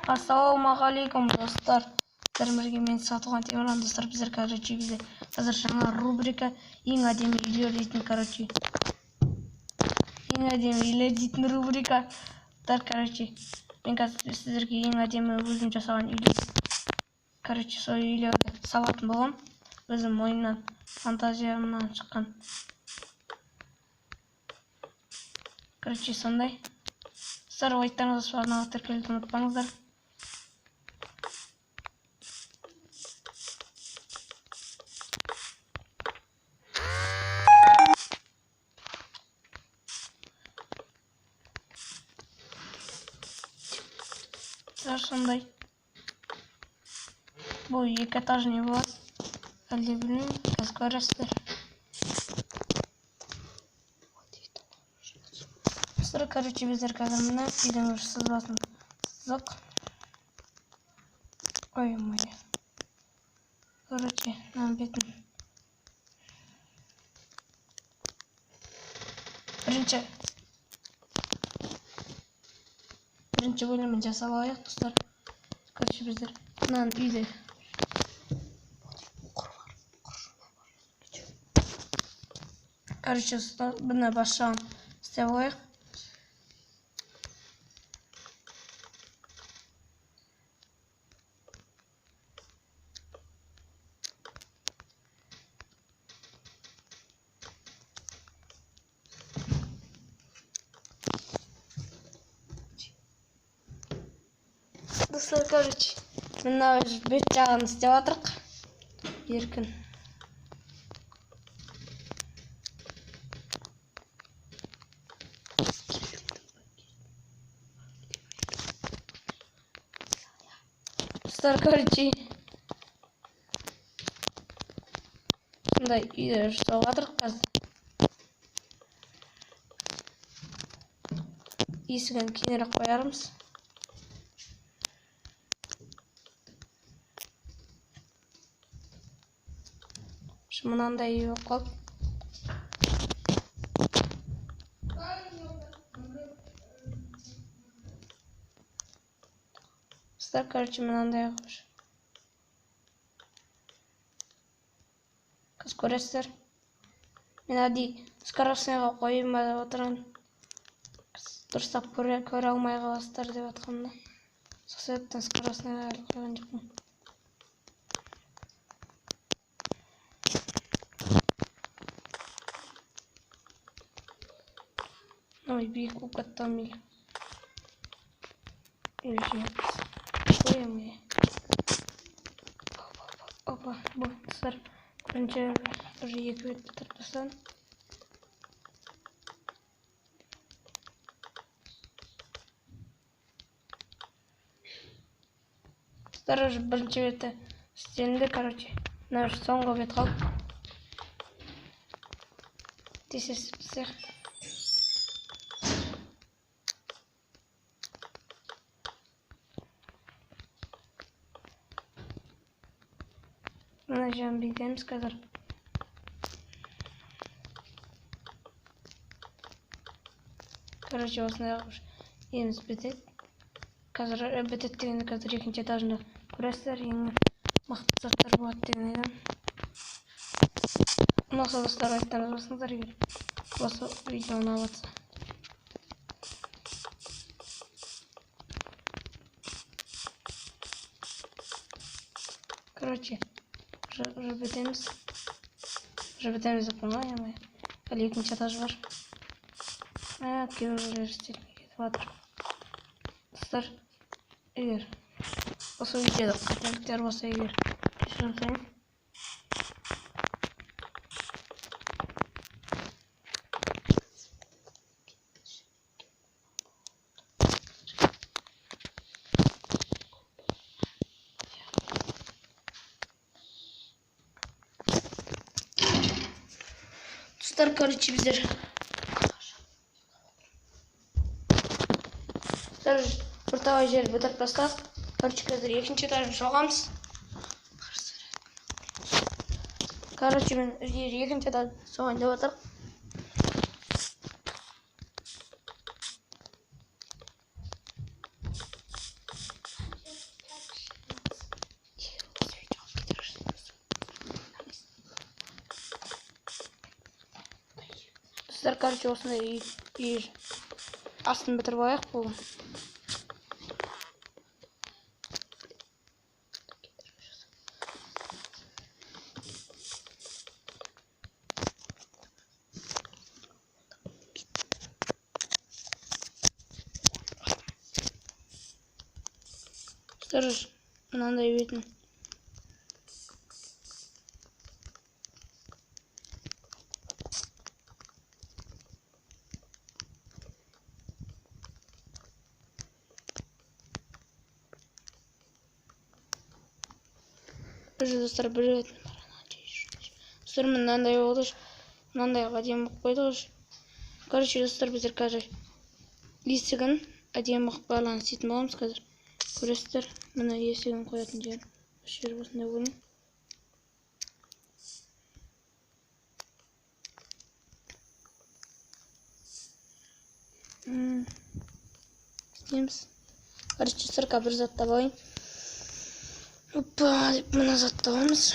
Ассалаумағалейкум достар. Сіздерге мен Сатуған Темірлан достар. Біздер бізде қазір жаңа рубрика ең әдемі үйлер дейтін ең әдемі үйлер дейтін рубрика. Мен қазір сіздерге ең әдемі өзім жасаған үйлер сол үйлерді салатын боламын. Өзім ойымнан, фантазиямнан шыққан. Сондай. Сіздер лайктарыңызды баспалдағына тіркелуді ұмытпаңыздар. Сондай. Бұл екі этажный болады. Әлде білмеймін, қазір көресіздер. Біздер қазір мына үйдің сызбасын сызық. Ой, мынаны бетін. Бірінші бөлімін жасап алайық, достар. Біздер мынаны үйді бұны басшағын істеп алайық. Достар, мына бет жағын істеп жатырық. Еркін. Достар, сондай үйді жасап жатырық қазір. Есігін кейінірек қоярмыз. Мынандай үй болып қалды. Мынандай қойшы. Қыз көресіздер. Мен әдей скоростныйға қойым деп отырған. Дұрыстап көре алмай қаласыздар деп жатқанымда. Сол себептен скоростныйға қойған жоқпын. Ой, биік болып кетті мейлі. Опа, бұл достар. Бірінші уже екі бетті тұрып тастадым. Достар, уже бірінші бетті істелінді, мына соңғы бет қалды. Тесесіп түсер. Мына жағын бекітеміз қазір. Осындай еміз бітеді. Қазір бітеді дегенде қазір екінші этажында көресіздер. Ең мықты заттар болады деген айдам. Ұнаса достар, лайктарыңызды басыңыздар егер осы видео ұнап жатса. Уже бітеміз деп қоймай. Әлі екінші этаж бар. Кейбіреулер істелмей кетіп жатыр. Достар, егер осы видеода қателіктер болса, егер кешірім сұраймын. Достар, біздер бірталай жер бітіріп тастадық. Қазір екінші этажын соғамыз. Мен екінші этажын соғайын деп жатырмын. Достар, короче, осындай үй астын бітіріп алайық бұл. Достар, мынандай бетін. Достар, бір достар, мынандай болды. Мынандай әдемі қойды. Короче, достар, біздер қазір есігін әдемі байланып істейтін боламыз қазір. Көресіздер, мына есігін қоятын жер. Осы жер осындай болайын. Істейміз. Короче, достар, бір зат табайын. Опа, деп мына зат табамыз.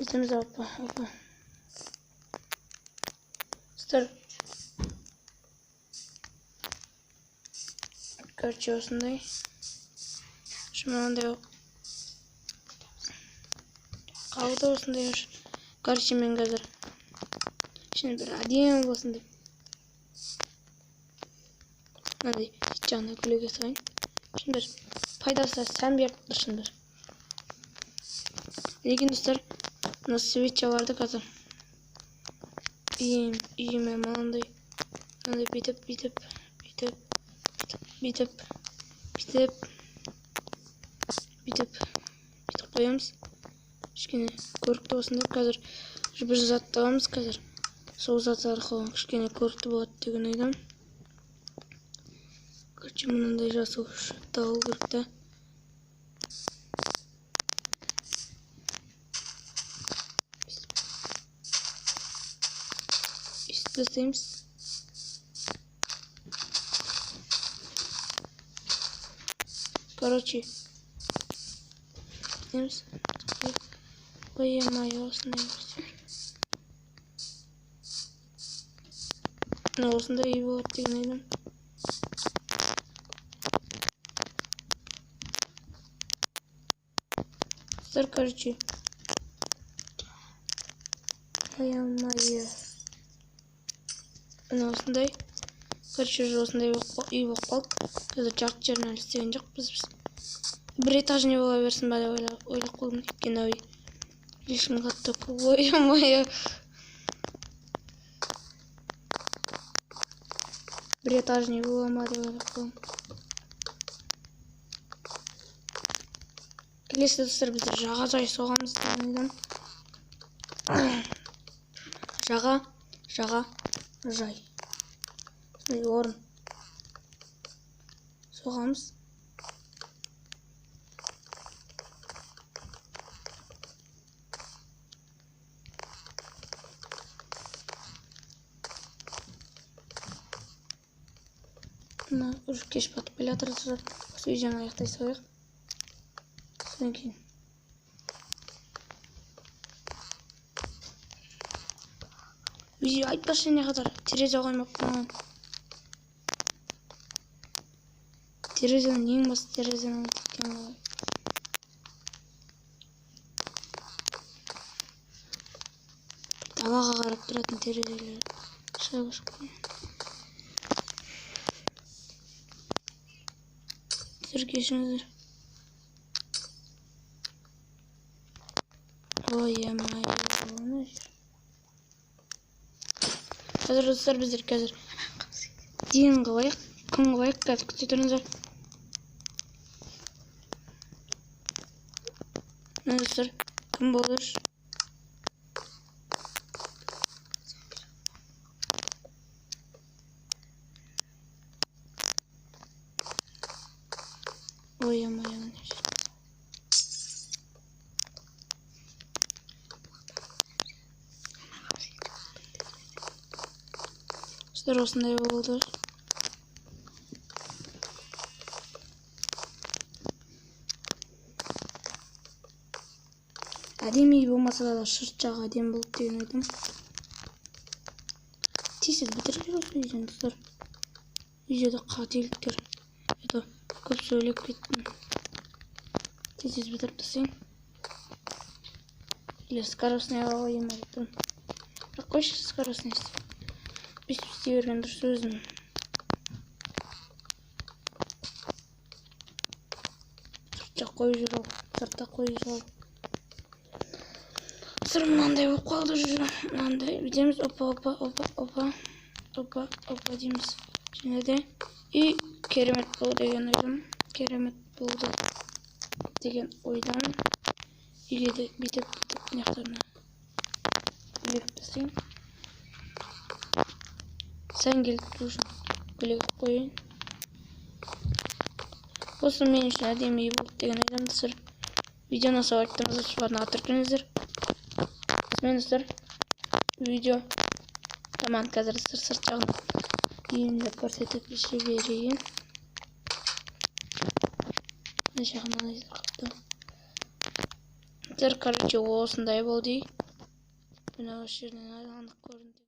Істейміз, опа. Достар, короче, осындай. Мынандай қалды осындай. Короче, мен қазір ішіне бір әдемі болсын деп мынандай жағына күлеге салайын. Шын бір пайдасы сән беріп тұр, шын бір. Lekin dostlar, mына свеча барды қазір. Үйіме мынандай бүйтіп қоямыз. Кішкене көрікті осында қазір бір зат табамыз қазір. Сол зат арқылы кішкене көрікті болады деген ойдамын. Короче, мынандай жасыл табылу керек та. Істейміз. Короче, істейміз. Ой-ой, осындай берсе. Осындай үй болады деген ойдамын. Короче, ой-ой. Мына осындай. Короче, осындай үй болып қалды. Қазір жарық жерін әлі істеген жоқпыз біз. Бір этажный бола берсін ба деп ойлап қалдым. Өйткені үй слишком қатты. Ой-ой. Бір этажный бола ма деп ойлап қалдым. Келесі достар, біздер жаға-жай соғамыз деген жаға-жай. Орын соғамыз. Мына кеш батып келе жатыр. Осы видеоны аяқтай салайық. Содан кейін видео айтпашы не қадар терезе қоймаппын. Терезенің ең басты терезенің далаға қарап тұратын терезелер шығып. Кешіңіздер. Ой-ой. Қазір достар, біздер қазір дейін қылайық, күн қылайық, қазір күте тұрыңыздар. Достар, күн болыр. Ой-ой. Осындай болды. Әдемі болмаса да шырт жағы әдемі болды деген ойдым. тез бітіріп жүріп видеоны достар. Видеода қателіктер. Это көп сөйлеп кеттім. Тез бітіріп тастайын. Или скоростный алайын айттым. Бірақ қойшы скоростный істеп. Бүйтіп істей берген дұрыс өзім. Сыртта қойып жүр ал. Сыртта қойып жүр ал. Сыр мынандай болып қалды жүр. Мынандай бітеміз. Опа дейміз. Және де. И керемет бұл деген ойдам. Керемет болды деген ойдан. Или де бүйтіп нақтарына біліп тастайын. Сән келіп тұршын біліп қойын. Осы мен үшін әдемі болды деген ойдам достар. Видеоны сау айттыңыздар, суарына атыртыңыздар. Мен достар видео таман қазір сырт жағын емді көрсетіп жіберейін. Мына жағынан айзыр қапты. Короче, осындай болды. Мына осы жерден анық көрінді.